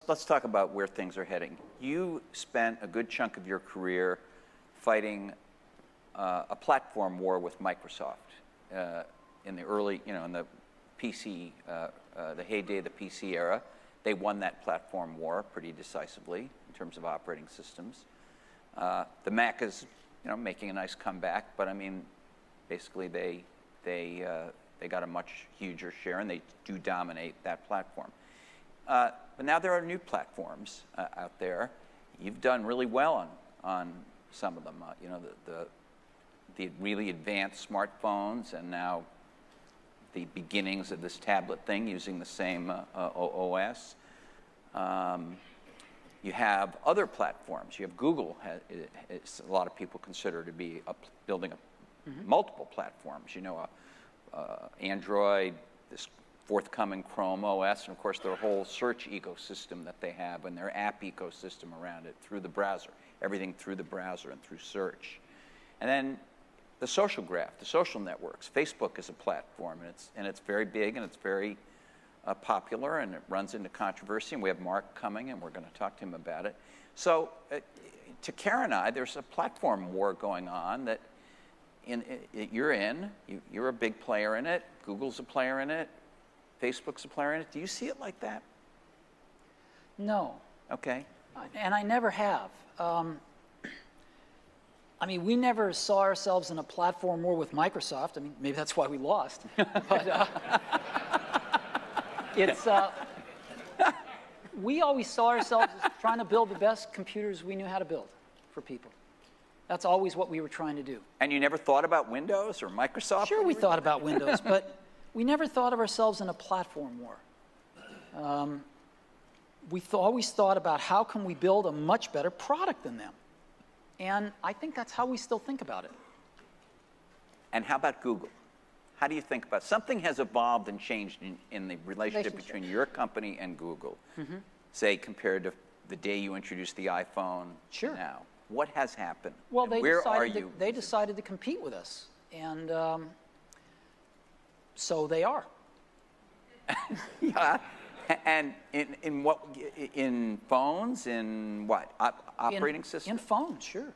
Let's talk about where things are heading. You spent a good chunk of your career fighting a platform war with Microsoft in the early, in the PC, the heyday of the PC era. They won that platform war pretty decisively in terms of operating systems. The Mac is, making a nice comeback, but I mean, basically they got a much huger share, and they do dominate that platform. But now there are new platforms out there. You've done really well on some of them. The really advanced smartphones, and now the beginnings of this tablet thing using the same OS. You have other platforms. You have Google. A lot of people consider to be building multiple platforms. Android, this forthcoming Chrome OS, and of course their whole search ecosystem that they have and their app ecosystem around it through the browser, everything through the browser and through search. And then the social graph, the social networks. Facebook is a platform, and it's very big, and it's very popular, and it runs into controversy, and we have Mark coming, and we're going to talk to him about it. So to Karen and I, there's a platform war going on that you're a big player in it, Google's a player in it, Facebook's a player in it. Do you see it like that? No. Okay. And I never have. I mean, we never saw ourselves in a platform war with Microsoft. I mean, maybe that's why we lost. But we always saw ourselves as trying to build the best computers we knew how to build for people. That's always what we were trying to do. And you never thought about Windows or Microsoft? Sure, we thought about Windows, but we never thought of ourselves in a platform war. We always thought about how can we build a much better product than them. And I think that's how we still think about it. And how about Google? How do you think about something has evolved and changed in the relationship between your company and Google, say compared to the day you introduced the iPhone to now? What has happened? Well, they decided to compete with us, and so they are. Yeah. And in phones, in what operating systems? In phones, sure.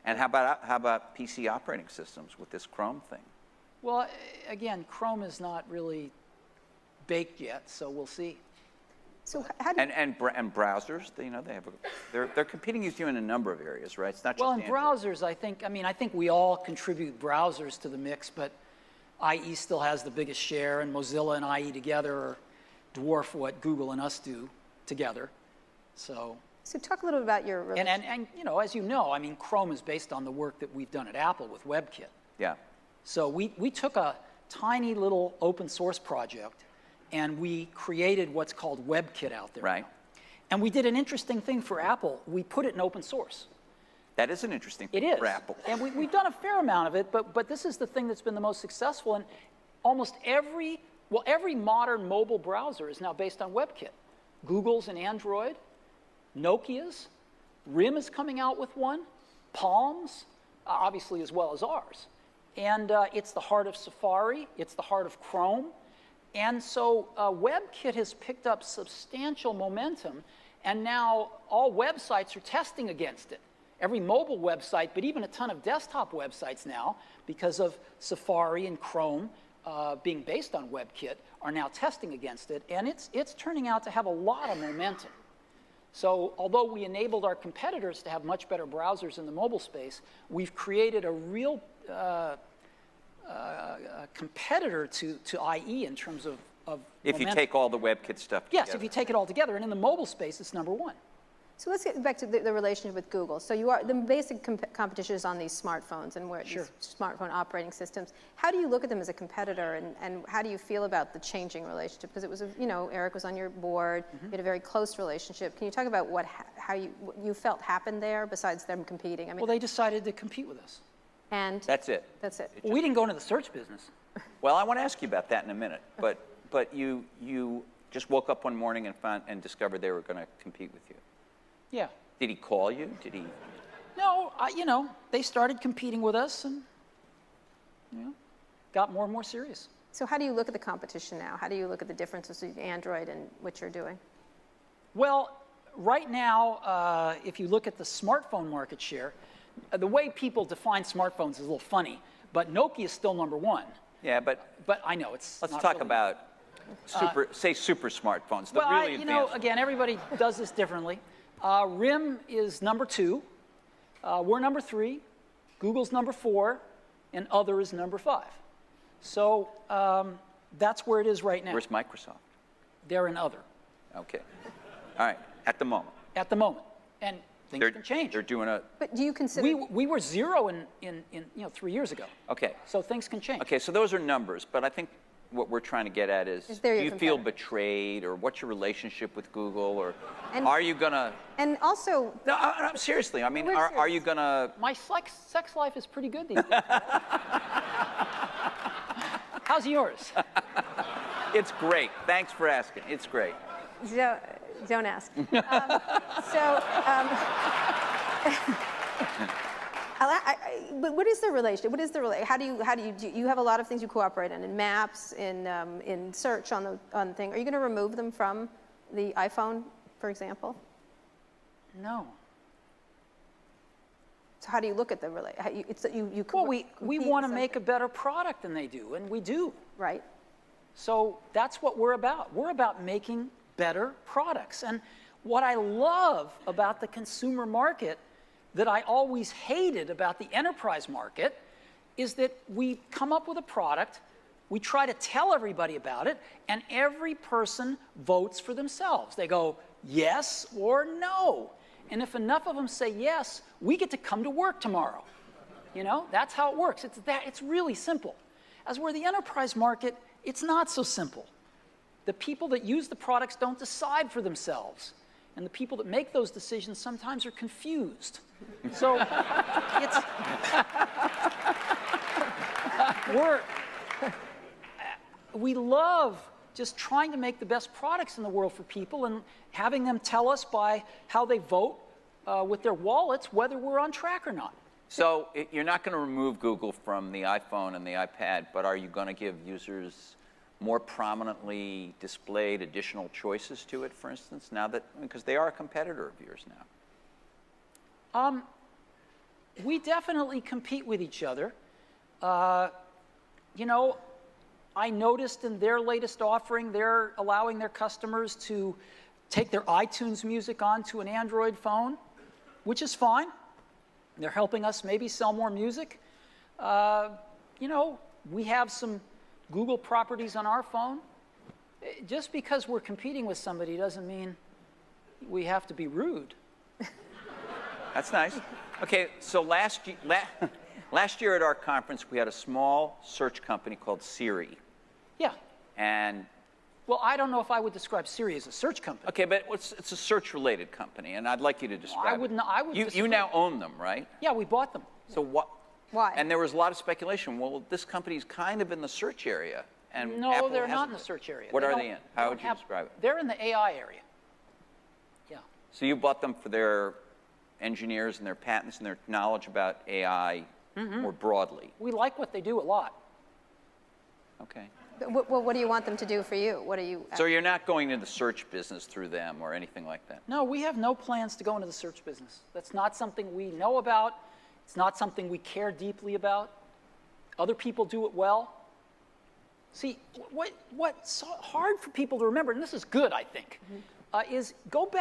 And how about PC operating systems with this Chrome thing? Well, again, Chrome is not really baked yet, so we'll see. So how do you... and browsers, they're competing with you in a number of areas, right? It's not just in browsers. I think we all contribute browsers to the mix, but IE still has the biggest share, and Mozilla and IE together dwarf what Google and us do together. So talk a little bit about your relationship. And as you know, I mean, Chrome is based on the work that we've done at Apple with WebKit. Yeah. So we took a tiny little open source project, and we created what's called WebKit out there. Right. Now. And we did an interesting thing for Apple. We put it in open source. That is an interesting thing for Apple. And we've done a fair amount of it, but this is the thing that's been the most successful. And almost every modern mobile browser is now based on WebKit. Google's and Android, Nokia's, RIM is coming out with one, Palm's, obviously as well as ours. And it's the heart of Safari, it's the heart of Chrome. And so WebKit has picked up substantial momentum, and now all websites are testing against it. Every mobile website, but even a ton of desktop websites now, because of Safari and Chrome being based on WebKit, are now testing against it, and it's turning out to have a lot of momentum. So although we enabled our competitors to have much better browsers in the mobile space, we've created a real competitor to IE in terms of if momentum. You take all the WebKit stuff together. Yes, if you take it all together, and in the mobile space, it's number one. So let's get back to the relationship with Google. So the basic competition is on these smartphones and these smartphone operating systems. How do you look at them as a competitor, and how do you feel about the changing relationship? Because it was, Eric was on your board. You had a very close relationship. Can you talk about what you felt happened there besides them competing? I mean, well, they decided to compete with us. And that's it. That's it. Well, we didn't go into the search business. Well, I want to ask you about that in a minute. But you just woke up one morning and discovered they were going to compete with you. Yeah. Did he call you? Did he? No, they started competing with us and got more and more serious. So how do you look at the competition now? How do you look at the differences between Android and what you're doing? Well, right now, if you look at the smartphone market share, the way people define smartphones is a little funny, but Nokia is still #1. Yeah, but I know it's let's not talk really. about super smartphones, the Well, really you know, advanced again, everybody does this differently. RIM is #2. We're #3. Google's #4, and other is #5. So that's where it is right now. Where's Microsoft? They're in other Okay. All right, at the moment. at the moment, and things can change. They're doing a, But do you consider? We were 0 in 3 years ago. okay. So things can change. Okay, so those are numbers, but I think what we're trying to get at is there do your you feel competitor? betrayed, or what's your relationship with Google, or And- are you going to... And also, No, seriously, I mean, We're are you serious. going to... My sex life is pretty good these days. How's yours? It's great. Thanks for asking. It's great. don't ask. But what is the relationship? What is the how do you have a lot of things you cooperate in maps, in search on the thing. Are you going to remove them from the iPhone, for example? No. So how do you look at the Well, we want to make a better product than they do, and we do. right. So that's what we're about. We're about making better products. And what I love about the consumer market that I always hated about the enterprise market is that we come up with a product, we try to tell everybody about it, and every person votes for themselves. They go yes or no. And if enough of them say yes, we get to come to work tomorrow. You know, that's how it works. It's really simple. As where the enterprise market, it's not so simple. The people that use the products don't decide for themselves. And the people that make those decisions sometimes are confused. So we love just trying to make the best products in the world for people and having them tell us by how they vote with their wallets whether we're on track or not. So you're not going to remove Google from the iPhone and the iPad, but are you going to give users more prominently displayed additional choices to it, for instance, now that, because they are a competitor of yours now? We definitely compete with each other. You know, I noticed in their latest offering, they're allowing their customers to take their iTunes music onto an Android phone, which is fine. They're helping us maybe sell more music. You know, we have some Google properties on our phone. Just because we're competing with somebody doesn't mean we have to be rude. That's nice. Okay, so last year at our conference, we had a small search company called Siri. Yeah. And Well, I don't know if I would describe Siri as a search company. okay, but it's a search-related company, and I'd like you to describe I would it. not. I would. You now own them, right? Yeah, we bought them. So what? Why? And there was a lot of speculation. Well, this company's kind of in the search area, and No, Apple they're not hasn't in the been. search area. What are don't- they in? How don't would you have- describe it? They're in the AI area. Yeah. So you bought them for their engineers and their patents and their knowledge about AI more broadly. We like what they do a lot. Okay. What do you want them to do for you? What are you? So you're not going into the search business through them or anything like that? No, we have no plans to go into the search business. That's not something we know about. It's not something we care deeply about. Other people do it well. See, what's so hard for people to remember, and this is good, I think, is go back